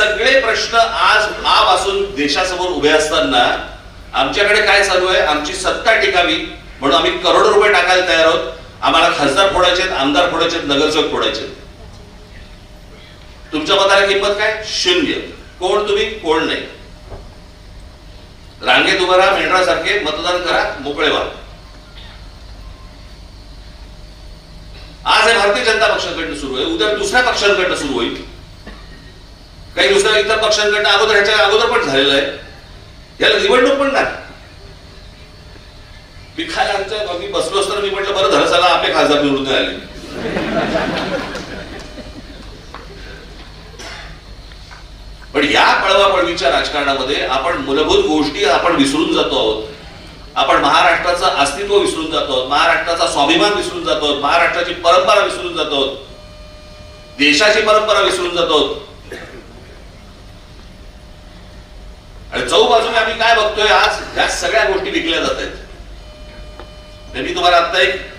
सगळे प्रश्न आज आपासून देशासमोर उभे असताना आमच्याकडे काय चालू आहे, आमची सत्ता टिकावी म्हणून आम्ही करोडो रुपये टाकायला तयार आहोत. आम्हाला खासदार फोडायचे, आमदार फोडायचे, नगरसेवक फोडायचे. तुमच्या मताला किंमत काय? शून्य. कोण तुम्ही, कोण नाही. रांगेत उभा राहा, मेंढरासारखे मतदान करा, मोकळे व्हा. आज हे भारतीय जनता पक्षाकडनं सुरू आहे, उद्या दुसऱ्या पक्षांकडनं सुरू होईल. काही दुसऱ्या इतर पक्षांकडनं ह्याच्या अगोदर पण झालेलं आहे. याला निवडणूक पण नाही. मी काय आमच्या मी बसलो असताना मी म्हटलं बरं झालं चला आपले खासदार निवडून आले. पण या पळवापळवीच्या राजकारणामध्ये आपण मूलभूत गोष्टी आपण विसरून जातो आहोत. आपण महाराष्ट्राचं अस्तित्व विसरून जातो आहोत, महाराष्ट्राचा स्वाभिमान विसरून जातो आहोत, महाराष्ट्राची परंपरा विसरून जातो आहोत, देशाची परंपरा विसरून जातो आहोत. आणि चौबाजूने आम्ही काय बघतोय, आज या सगळ्या गोष्टी विकल्या जात आहेत. मी तुम्हाला आता एक